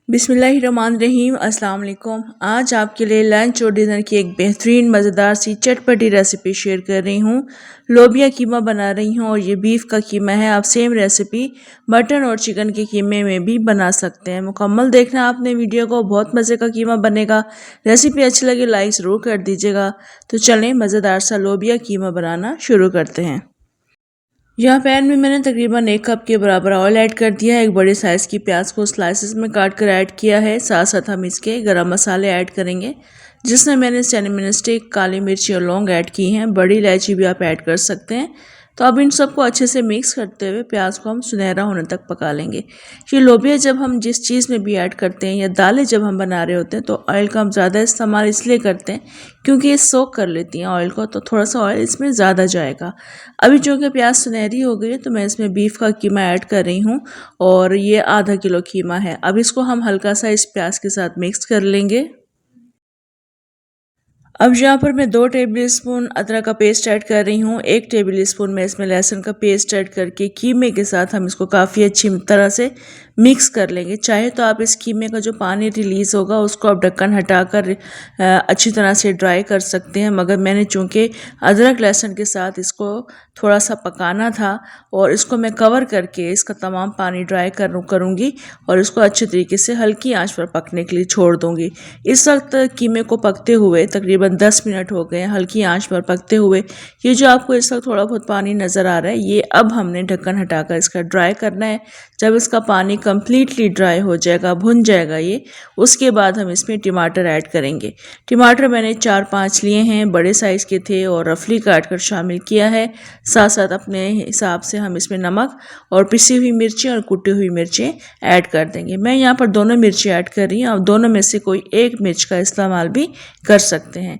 बिस्मिल्लाहिर्रहमानिर्रहीम। अस्सलाम वालेकुम। आज आपके लिए लंच और डिनर की एक बेहतरीन मज़ेदार सी चटपटी रेसिपी शेयर कर रही हूँ। लोबिया कीमा बना रही हूँ और ये बीफ का कीमा है। आप सेम रेसिपी मटन और चिकन के कीमे में भी बना सकते हैं। मुकम्मल देखना आपने वीडियो को, बहुत मज़े का कीमा बनेगा। रेसिपी अच्छी लगे लाइक ज़रूर कर दीजिएगा। तो चलें मज़ेदार सा लोबिया कीमा बनाना शुरू करते हैं। यहाँ पैन में मैंने तकरीबन 1 कप के बराबर ऑयल ऐड कर दिया है। एक बड़े साइज़ की प्याज को स्लाइसेस में काट कर ऐड किया है। साथ साथ हम इसके गरम मसाले ऐड करेंगे, जिसमें मैंने सिनेमन स्टिक, काली मिर्ची और लौंग ऐड की हैं। बड़ी इलायची भी आप ऐड कर सकते हैं। तो अब इन सबको अच्छे से मिक्स करते हुए प्याज को हम सुनहरा होने तक पका लेंगे। ये लोबिया जब हम जिस चीज़ में भी ऐड करते हैं या दालें जब हम बना रहे होते हैं तो ऑयल का हम ज़्यादा इस्तेमाल इसलिए करते हैं क्योंकि ये सोक कर लेती हैं ऑयल को, तो थोड़ा सा ऑयल इसमें ज़्यादा जाएगा। अभी चूँकि प्याज सुनहरी हो गई है तो मैं इसमें बीफ का कीमा ऐड कर रही हूँ और ये आधा किलो कीमा है। अब इसको हम हल्का सा इस प्याज के साथ मिक्स कर लेंगे। अब यहाँ पर मैं 2 टेबल स्पून अदरक का पेस्ट ऐड कर रही हूँ। 1 टेबल स्पून मैं इसमें लहसुन का पेस्ट ऐड करके कीमे के साथ हम इसको काफ़ी अच्छी तरह से मिक्स कर लेंगे। चाहे तो आप इस कीमे का जो पानी रिलीज़ होगा उसको आप ढक्कन हटाकर अच्छी तरह से ड्राई कर सकते हैं, मगर मैंने चूँकि अदरक लहसुन के साथ इसको थोड़ा सा पकाना था और इसको मैं कवर करके इसका तमाम पानी ड्राई करूँगी और इसको अच्छे तरीके से हल्की आंच पर पकने के लिए छोड़ दूँगी। इस वक्त कीमे को पकते हुए तकरीबन 10 मिनट हो गए हैं हल्की आंच पर पकते हुए। ये जो आपको इस वक्त थोड़ा बहुत पानी नज़र आ रहा है, ये अब हमने ढक्कन हटाकर इसका ड्राई करना है। जब इसका पानी कंप्लीटली ड्राई हो जाएगा, भुन जाएगा ये, उसके बाद हम इसमें टमाटर ऐड करेंगे। टमाटर मैंने 4-5 लिए हैं, बड़े साइज़ के थे और रफली काट कर शामिल किया है। साथ साथ अपने हिसाब से हम इसमें नमक और पिसी हुई मिर्चें और कुटी हुई मिर्चें ऐड कर देंगे। मैं यहाँ पर दोनों मिर्चें ऐड कर रही हूँ। आप दोनों में से कोई एक मिर्च का इस्तेमाल भी कर सकते हैं।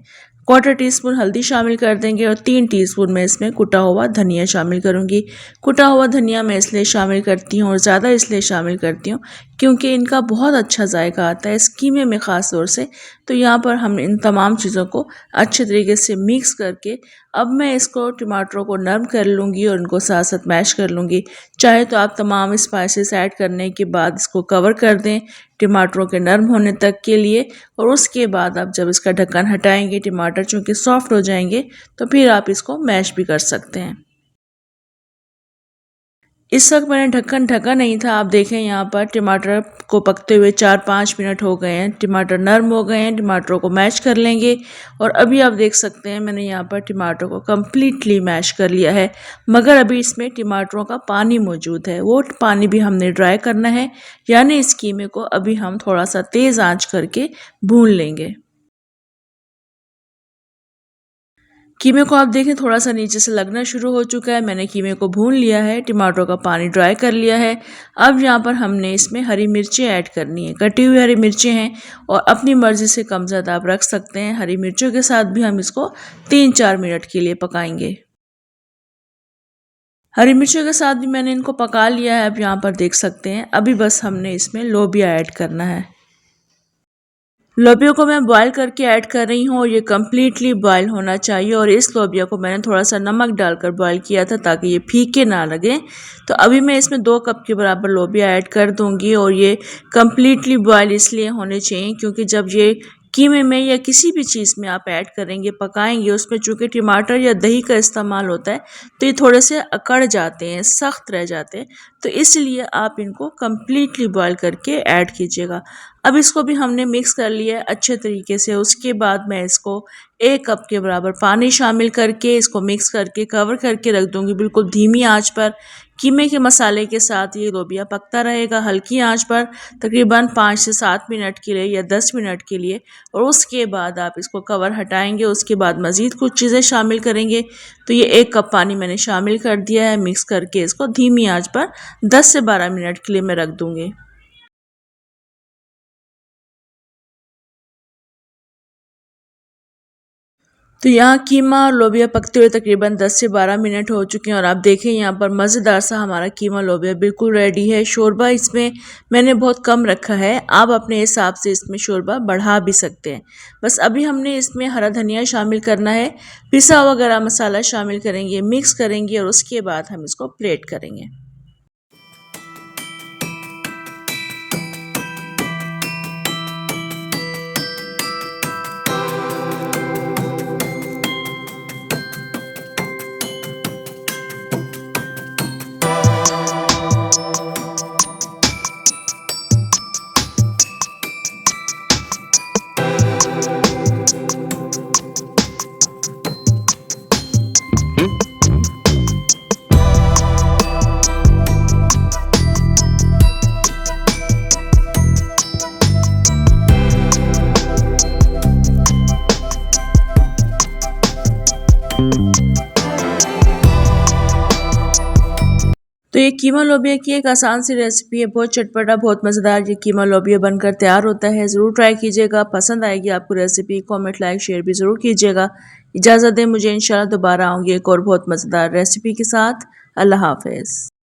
1/4 टीस्पून हल्दी शामिल कर देंगे और 3 टीस्पून मैं इसमें कुटा हुआ धनिया शामिल करूंगी। कुटा हुआ धनिया मैं इसलिए शामिल करती हूँ और ज़्यादा इसलिए शामिल करती हूँ क्योंकि इनका बहुत अच्छा जायका आता है इस कीमे में ख़ास तौर से। तो यहाँ पर हम इन तमाम चीज़ों को अच्छे तरीके से मिक्स करके अब मैं इसको टमाटरों को नरम कर लूँगी और इनको साथ साथ मैश कर लूँगी। चाहे तो आप तमाम स्पाइसेस ऐड करने के बाद इसको कवर कर दें टमाटरों के नरम होने तक के लिए, और उसके बाद आप जब इसका ढक्कन हटाएंगे टमाटर चूँकि सॉफ्ट हो जाएंगे तो फिर आप इसको मैश भी कर सकते हैं। इस वक्त मैंने ढक्कन ढका नहीं था। आप देखें यहाँ पर टमाटर को पकते हुए 4-5 मिनट हो गए हैं। टमाटर नरम हो गए हैं। टमाटरों को मैश कर लेंगे और अभी आप देख सकते हैं मैंने यहाँ पर टमाटर को कम्प्लीटली मैश कर लिया है, मगर अभी इसमें टमाटरों का पानी मौजूद है। वो पानी भी हमने ड्राई करना है, यानी इस कीमे को अभी हम थोड़ा सा तेज़ आंच करके भून लेंगे। कीमे को आप देखें थोड़ा सा नीचे से लगना शुरू हो चुका है। मैंने कीमे को भून लिया है, टमाटरों का पानी ड्राई कर लिया है। अब यहाँ पर हमने इसमें हरी मिर्चें ऐड करनी है। कटी हुई हरी मिर्चें हैं और अपनी मर्ज़ी से कम ज़्यादा आप रख सकते हैं। हरी मिर्चों के साथ भी हम इसको 3-4 मिनट के लिए पकाएंगे। हरी मिर्चों के साथ भी मैंने इनको पका लिया है। अब यहाँ पर देख सकते हैं अभी बस हमने इसमें लोबिया ऐड करना है। लोबिया को मैं बॉईल करके ऐड कर रही हूँ और ये कम्प्लीटली बॉईल होना चाहिए, और इस लोबिया को मैंने थोड़ा सा नमक डालकर बॉईल किया था ताकि ये फीके ना लगे। तो अभी मैं इसमें 2 कप के बराबर लोबिया ऐड कर दूँगी और ये कम्प्लीटली बॉईल इसलिए होने चाहिए क्योंकि जब ये कीमे में या किसी भी चीज़ में आप ऐड करेंगे, पकाएंगे, उसमें चूँकि टमाटर या दही का इस्तेमाल होता है तो ये थोड़े से अकड़ जाते हैं, सख्त रह जाते हैं। तो इसलिए आप इनको कम्प्लीटली बॉईल करके ऐड कीजिएगा। अब इसको भी हमने मिक्स कर लिया है अच्छे तरीके से। उसके बाद मैं इसको 1 कप के बराबर पानी शामिल करके इसको मिक्स करके कवर करके रख दूँगी बिल्कुल धीमी आंच पर। कीमे के मसाले के साथ ये लोबिया पकता रहेगा हल्की आंच पर तकरीबन 5 से 7 मिनट के लिए या 10 मिनट के लिए, और उसके बाद आप इसको कवर हटाएंगे। उसके बाद मज़ीद कुछ चीज़ें शामिल करेंगे। तो ये 1 कप पानी मैंने शामिल कर दिया है। मिक्स करके इसको धीमी आंच पर 10 से 12 मिनट के लिए मैं रख दूँगी। तो यहाँ कीमा और लोबिया पकते हुए तकरीबन 10 से 12 मिनट हो चुके हैं और आप देखें यहाँ पर मज़ेदार सा हमारा कीमा लोबिया बिल्कुल रेडी है। शोरबा इसमें मैंने बहुत कम रखा है, आप अपने हिसाब से इसमें शोरबा बढ़ा भी सकते हैं। बस अभी हमने इसमें हरा धनिया शामिल करना है, पिसा हुआ गरम मसाला शामिल करेंगे, मिक्स करेंगे और उसके बाद हम इसको प्लेट करेंगे। कीमा लोबिया की एक आसान सी रेसिपी है, बहुत चटपटा, बहुत मज़ेदार ये कीमा लोबिया बनकर तैयार होता है। ज़रूर ट्राई कीजिएगा, पसंद आएगी आपको रेसिपी। कमेंट, लाइक, शेयर भी ज़रूर कीजिएगा। इजाज़त दें मुझे, इंशाल्लाह दोबारा आऊँगी एक और बहुत मज़ेदार रेसिपी के साथ। अल्लाह हाफ़िज़।